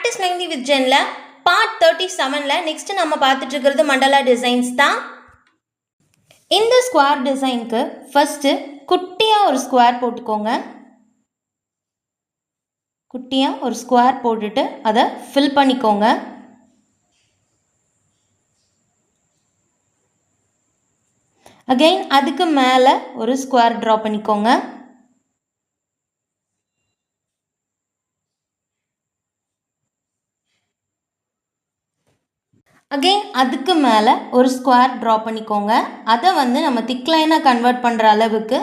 Practice 90 with Jenla part 37ல next நம்ம பார்த்துட்டு இருக்கிறது மண்டலா டிசைன்ஸ் தான். இந்த ஸ்கொயர் டிசைனுக்கு ஃபர்ஸ்ட் குட்டியா ஒரு ஸ்கொயர் போட்டுக்கோங்க. குட்டியா ஒரு ஸ்கொயர் போட்டுட்டு அதை ஃபில் பண்ணிக்கோங்க. அகைன் அதுக்கு மேலே ஒரு ஸ்கொயர் ட்ரா பண்ணிக்கோங்க. அகெயின் அதுக்கு மேலே ஒரு ஸ்கொயர் ட்ரா பண்ணிக்கோங்க. அதை நம்ம திக் லைனாக கன்வெர்ட் பண்ணுற அளவுக்கு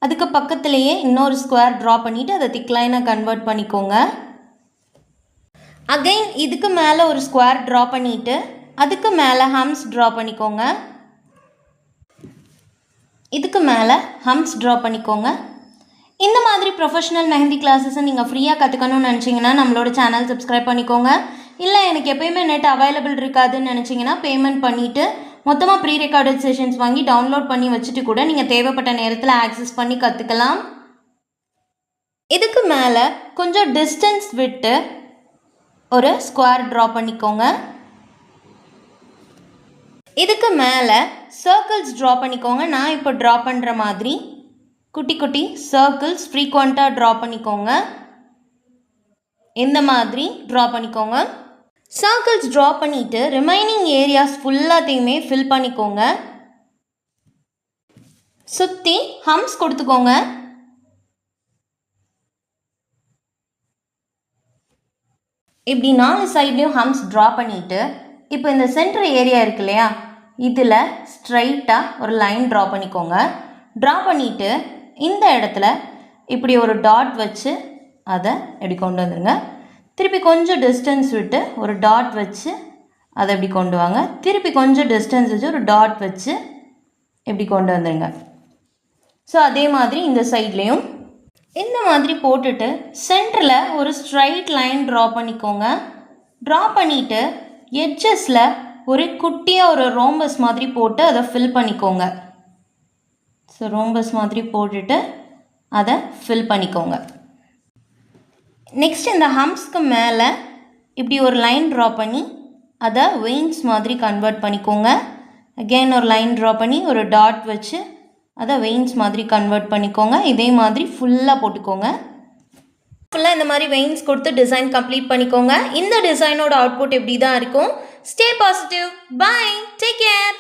அதுக்கு பக்கத்துலேயே இன்னொரு ஸ்கொயர் ட்ரா பண்ணிவிட்டு அதை திக் லைனாக கன்வெர்ட் பண்ணிக்கோங்க. அகெயின் இதுக்கு மேலே ஒரு ஸ்கொயர் ட்ரா பண்ணிவிட்டு அதுக்கு மேலே ஹம்ஸ் ட்ரா பண்ணிக்கோங்க. இதுக்கு மேலே ஹம்ஸ் ட்ரா பண்ணிக்கோங்க. இந்த மாதிரி ப்ரொஃபஷனல் மெஹந்தி கிளாஸஸை நீங்கள் ஃப்ரீயாக கற்றுக்கணும்னு நினச்சிங்கன்னா நம்மளோட சேனல் சப்ஸ்கிரைப் பண்ணிக்கோங்க. இல்லை எனக்கு எப்போயுமே நெட் அவைலபிள் இருக்காதுன்னு நினச்சிங்கன்னா பேமெண்ட் பண்ணிவிட்டு மொத்தமாக ப்ரீ ரெக்கார்டட் செஷன்ஸ் வாங்கி டவுன்லோட் பண்ணி வச்சுட்டு கூட நீங்கள் தேவைப்பட்ட நேரத்தில் ஆக்சஸ் பண்ணி கற்றுக்கலாம். இதுக்கு மேலே கொஞ்சம் டிஸ்டன்ஸ் விட்டு ஒரு ஸ்கொயர் ட்ரா பண்ணிக்கோங்க. இதுக்கு மேலே சர்க்கிள்ஸ் ட்ரா பண்ணிக்கோங்க. நான் இப்போ ட்ரா பண்ணுற மாதிரி குட்டி குட்டி சர்க்கிள்ஸ் ஃப்ரீக்வெண்ட்டாக ட்ரா பண்ணிக்கோங்க. இந்த மாதிரி ட்ரா பண்ணிக்கோங்க. சர்க்கிள்ஸ் ட்ரா பண்ணிவிட்டு ரிமைனிங் ஏரியாஸ் ஃபுல்லாத்தையுமே ஃபில் பண்ணிக்கோங்க. சுற்றி ஹம்ஸ் கொடுத்துக்கோங்க. இப்படி 4 சைட்லேயும் ஹம்ஸ் ட்ரா பண்ணிவிட்டு இப்போ இந்த சென்டர் ஏரியா இருக்கு இல்லையா, இதில் ஸ்ட்ரைட்டாக ஒரு லைன் ட்ரா பண்ணிக்கோங்க. ட்ரா பண்ணிவிட்டு இந்த இடத்துல இப்படி ஒரு டாட் வச்சு அதை இப்படி கொண்டு வந்துடுங்க. திருப்பி கொஞ்சம் டிஸ்டன்ஸ் விட்டு ஒரு டாட் வச்சு அதை இப்படி கொண்டு வாங்க. திருப்பி கொஞ்சம் டிஸ்டன்ஸ் வச்சு ஒரு டாட் வச்சு இப்படி கொண்டு வந்துடுங்க. ஸோ அதே மாதிரி இந்த சைட்லேயும் இந்த மாதிரி போட்டுட்டு சென்டரில் ஒரு ஸ்ட்ரைட் லைன் ட்ரா பண்ணிக்கோங்க. ட்ரா பண்ணிவிட்டு எட்ஜஸில் ஒரு குட்டியாக ஒரு ரோம்பஸ் மாதிரி போட்டு அதை ஃபில் பண்ணிக்கோங்க. ஸோ ரோம்பஸ் மாதிரி போட்டுட்டு அதை ஃபில் பண்ணிக்கோங்க. நெக்ஸ்ட் இந்த ஹம்ஸ்க்கு மேலே இப்படி ஒரு லைன் ட்ரா பண்ணி அதை வெயின்ஸ் மாதிரி கன்வெர்ட் பண்ணிக்கோங்க. அகெயின் ஒரு லைன் ட்ரா பண்ணி ஒரு டாட் வச்சு அதை வெயின்ஸ் மாதிரி கன்வெர்ட் பண்ணிக்கோங்க. இதே மாதிரி ஃபுல்லாக போட்டுக்கோங்க. ஃபுல்லாக இந்த மாதிரி வெயின்ஸ் கொடுத்து டிசைன் கம்ப்ளீட் பண்ணிக்கோங்க. இந்த டிசைனோட அவுட்புட் இப்படி தான் இருக்கும். Stay positive. Bye. Take care.